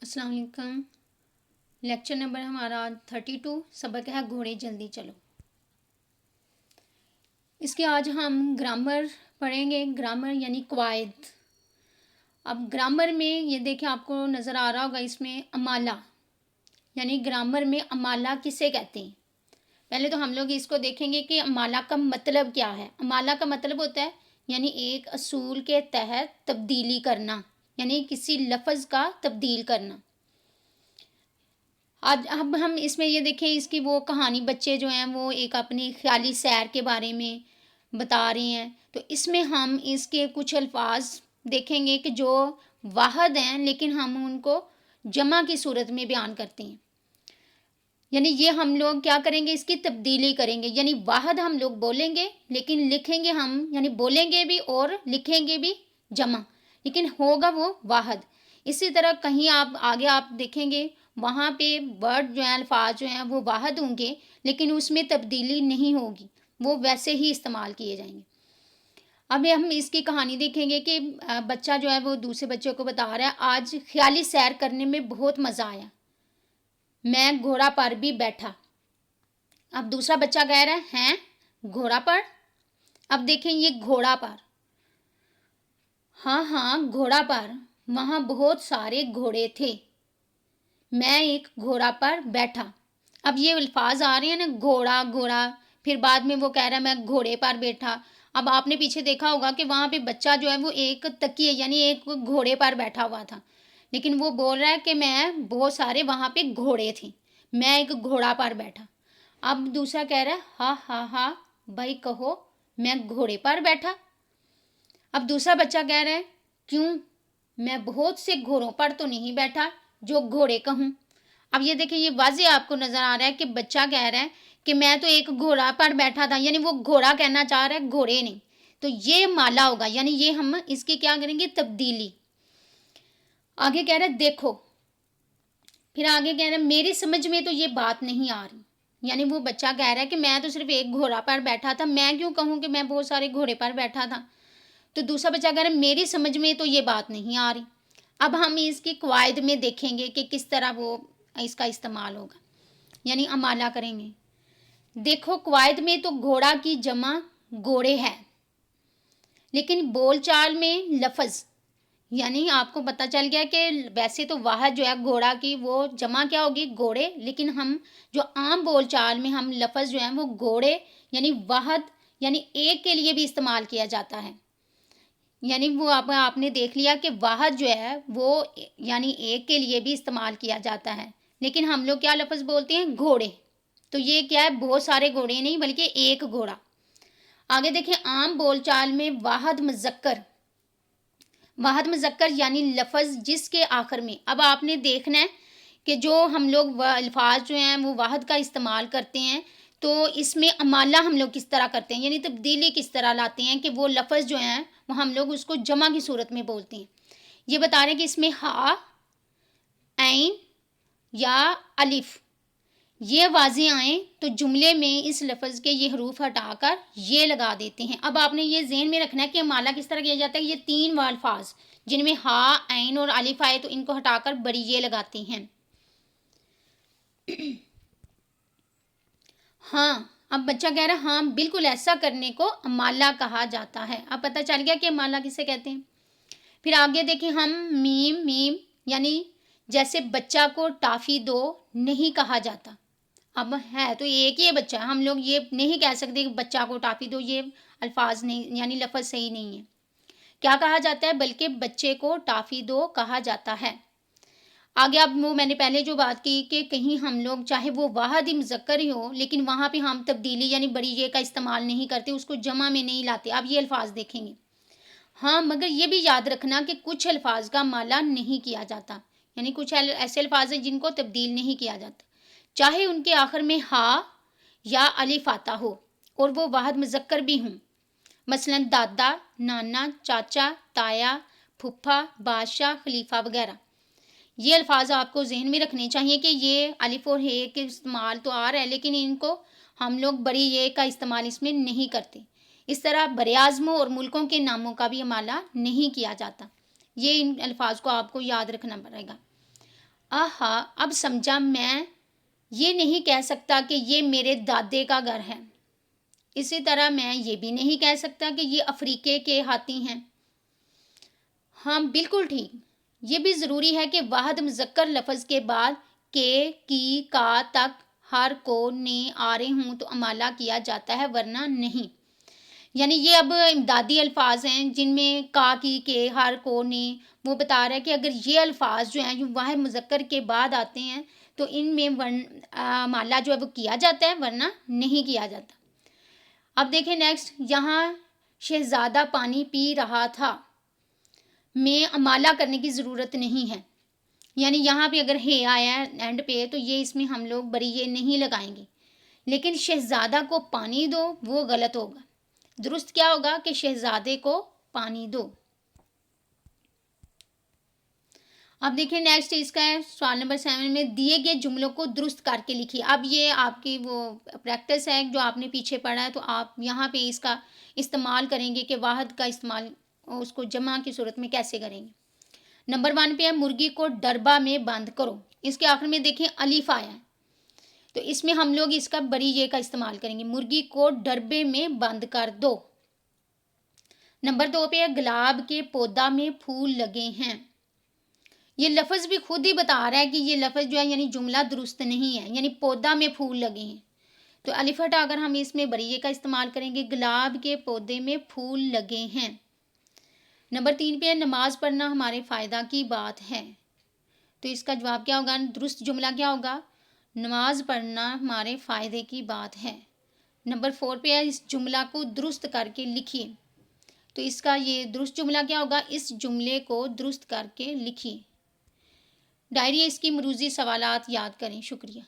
अस्सलाम वालेकुम। Lecture number हमारा 32, सबक है घोड़े जल्दी चलो। इसके आज हम ग्रामर पढ़ेंगे। ग्रामर यानी कवायद। अब ग्रामर में ये देखें, आपको नज़र आ रहा होगा इसमें अमाला, यानी ग्रामर में अमाला किसे कहते हैं। पहले तो हम लोग इसको देखेंगे कि अमाला का मतलब क्या है। अमाला का मतलब होता है यानी एक असूल के तहत तब्दीली करना, यानी किसी लफ्ज़ का तब्दील करना। आज अब हम इसमें ये देखें, इसकी वो कहानी बच्चे जो हैं वो एक अपनी ख्याली सैर के बारे में बता रहे हैं। तो इसमें हम इसके कुछ अल्फाज देखेंगे कि जो वाहद हैं लेकिन हम उनको जमा की सूरत में बयान करते हैं। यानी ये हम लोग क्या करेंगे, इसकी तब्दीली करेंगे। यानी वाहद हम लोग बोलेंगे लेकिन लिखेंगे हम, यानी बोलेंगे भी और लिखेंगे भी जमा, लेकिन होगा वो वाहद। इसी तरह कहीं आप आगे आप देखेंगे वहाँ पे वर्ड जो हैं, अल्फाज जो हैं वो वाहद होंगे लेकिन उसमें तब्दीली नहीं होगी, वो वैसे ही इस्तेमाल किए जाएंगे। अब हम इसकी कहानी देखेंगे कि बच्चा जो है वो दूसरे बच्चे को बता रहा है, आज ख्याली सैर करने में बहुत मज़ा आया, मैं घोड़ा पर भी बैठा। अब दूसरा बच्चा कह रहा है घोड़ा पर। अब देखें ये घोड़ा पर, हाँ हाँ घोड़ा पर, वहाँ बहुत सारे घोड़े थे, मैं एक घोड़ा पर बैठा। अब ये अल्फाज आ रहे हैं ना, घोड़ा घोड़ा, फिर बाद में वो कह रहा है मैं घोड़े पर बैठा। अब आपने पीछे देखा होगा कि वहाँ पे बच्चा जो है वो एक तकिए यानी एक घोड़े पर बैठा हुआ था, लेकिन वो बोल रहा है कि मैं बहुत सारे वहाँ पे घोड़े थे, मैं एक घोड़ा पर बैठा। अब दूसरा कह रहा है हाँ हाँ हाँ भाई कहो, मैं घोड़े पर बैठा। अब दूसरा बच्चा कह रहा है क्यों, मैं बहुत से घोड़ों पर तो नहीं बैठा जो घोड़े कहूँ। अब ये देखिए, ये वाज़े आपको नज़र आ रहा है कि बच्चा कह रहा है कि मैं तो एक घोड़ा पर बैठा था, यानी वो घोड़ा कहना चाह रहा है, घोड़े नहीं। तो ये माला होगा, यानी ये हम इसकी क्या करेंगे, तब्दीली। आगे कह रहा है देखो, फिर आगे कह रहा है मेरी समझ में तो ये बात नहीं आ रही, यानी वो बच्चा कह रहा है कि मैं तो सिर्फ एक घोड़ा पर बैठा था, मैं क्यों कहूँ कि मैं बहुत सारे घोड़े पर बैठा था। तो दूसरा बच्चा कह रहा है मेरी समझ में तो ये बात नहीं आ रही। अब हम इसकी कवायद में देखेंगे कि किस तरह वो इसका इस्तेमाल होगा, यानी अमाला करेंगे। देखो कवायद में तो घोड़ा की जमा घोड़े है, लेकिन बोलचाल में लफ्ज़, यानी आपको पता चल गया कि वैसे तो वाहद जो है घोड़ा की वो जमा क्या होगी, घोड़े, लेकिन हम जो आम बोलचाल में हम लफ्ज़ जो है वो घोड़े यानी वाहद यानी एक के लिए भी इस्तेमाल किया जाता है। यानी वो आपने देख लिया कि वाहद जो है वो यानी एक के लिए भी इस्तेमाल किया जाता है, लेकिन हम लोग क्या लफ्ज़ बोलते हैं, घोड़े। तो ये क्या है, बहुत सारे घोड़े नहीं बल्कि एक घोड़ा। आगे देखें, आम बोलचाल में वाहद मुज़क्कर, वाहद मुज़क्कर यानी लफ्ज़ जिसके आखिर में, अब आपने देखना है कि जो हम लोग अल्फाज जो हैं वो वाहद का इस्तेमाल करते हैं, तो इसमें अमाला हम लोग किस तरह करते हैं, यानी तब्दीली किस तरह लाते हैं कि वो लफ्ज़ जो हैं वो हम लोग उसको जमा की सूरत में बोलते हैं। ये बता रहे हैं कि इसमें हा, ऐन या अलिफ ये वाज़े आएँ तो जुमले में इस लफ्ज़ के ये हरूफ हटाकर ये लगा देते हैं। अब आपने ये ज़हन में रखना है कि अमाला किस तरह किया जाता है। ये तीन अल्फाज जिनमें हा, ऐन और अलिफ आए तो इनको हटाकर बड़ी ये लगाते हैं। हाँ, अब बच्चा कह रहा है हाँ बिल्कुल ऐसा करने को अमाला कहा जाता है। अब पता चल गया कि अमाला किसे कहते हैं। फिर आगे देखें हम, मीम मीम यानी जैसे बच्चा को टाफ़ी दो नहीं कहा जाता। अब है तो एक ही बच्चा, हम लोग ये नहीं कह सकते कि बच्चा को टाफ़ी दो, ये अल्फाज नहीं यानी लफ्ज़ सही नहीं है। क्या कहा जाता है, बल्कि बच्चे को टाफ़ी दो कहा जाता है। आगे अब वो मैंने पहले जो बात की कि कहीं हम लोग चाहे वो वाहद ही मुज़क्कर ही हो लेकिन वहाँ पे हम तब्दीली यानी बड़ी ये का इस्तेमाल नहीं करते, उसको जमा में नहीं लाते। अब ये अल्फाज देखेंगे। हाँ, मगर ये भी याद रखना कि कुछ अल्फाज का माला नहीं किया जाता, यानी कुछ ऐसे अल्फाज हैं जिनको तब्दील नहीं किया जाता, चाहे उनके आखिर में हा या अलिफ आता हो और वो वाहद मुज़क्कर भी हों। मसलन दादा, नाना, चाचा, ताया, फूफा, बादशाह, खलीफा वगैरह। ये अल्फाज आपको जहन में रखने चाहिए कि ये अलिफ और हे के इस्तेमाल तो आ रहा है लेकिन इनको हम लोग बड़ी ये का इस्तेमाल इसमें नहीं करते। इस तरह बरे-आज़मों और मुल्कों के नामों का भी अमाला नहीं किया जाता। ये इन अल्फाज को आपको याद रखना पड़ेगा। आहा, अब समझा मैं, ये नहीं कह सकता कि ये मेरे दादे का घर है। इसी तरह मैं ये भी नहीं कह सकता कि ये अफ्रीके के हाथी हैं। हाँ, बिल्कुल ठीक। ये भी ज़रूरी है कि वाहिद मुज़क्कर लफ़्ज़ के बाद के, की, का तक हर, को, ने आ रहे हों तो अमाला किया जाता है, वरना नहीं। यानी ये अब इमदादी अल्फाज हैं जिनमें का, की, के, हर, को, ने, वो बता रहा है कि अगर ये अल्फाज जो हैं, जो वाहिद मुज़क्कर के बाद आते हैं तो इनमें माला जो है वो किया जाता है, वरना नहीं किया जाता। अब देखें नेक्स्ट, यहाँ शहज़ादा पानी पी रहा था में अमाला करने की ज़रूरत नहीं है। यानी यहाँ पे अगर है आया है एंड पे तो ये इसमें हम लोग बड़ी ये नहीं लगाएंगे, लेकिन शहज़ादा को पानी दो वो गलत होगा। दुरुस्त क्या होगा कि शहज़ादे को पानी दो। अब देखिए नेक्स्ट इसका है सवाल नंबर 7 में दिए गए जुमलों को दुरुस्त करके लिखिए। अब ये आपकी वो प्रैक्टिस है जो आपने पीछे पढ़ा है, तो आप यहाँ पे इसका इस्तेमाल करेंगे कि वाहिद का इस्तेमाल उसको जमा की सूरत में कैसे करेंगे। नंबर 1 पे है मुर्गी को डरबा में बंद करो। इसके आखिर में देखिए अलिफ आया है, तो इसमें हम लोग इसका बड़ी ये का इस्तेमाल करेंगे, मुर्गी को डरबे में बंद कर दो। नंबर 2 पे है गुलाब के पौधा में फूल लगे हैं। ये लफ्ज़ भी खुद ही बता रहा है कि ये लफ्ज़ जो है यानी जुमला दुरुस्त नहीं है, यानी पौधा में फूल लगे हैं, तो अलिफ हटा अगर हम इसमें बड़िए का इस्तेमाल करेंगे, गुलाब के पौधे में फूल लगे हैं। नंबर 3 पे है नमाज पढ़ना हमारे फ़ायदा की बात है, तो इसका जवाब क्या होगा, दुरुस्त जुमला क्या होगा, नमाज पढ़ना हमारे फ़ायदे की बात है। नंबर 4 पे है इस जुमला को दुरुस्त करके लिखिए, तो इसका ये दुरुस्त जुमला क्या होगा, इस जुमले को दुरुस्त करके लिखिए। डायरी इसकी मरूज़ी सवालात याद करें। शुक्रिया।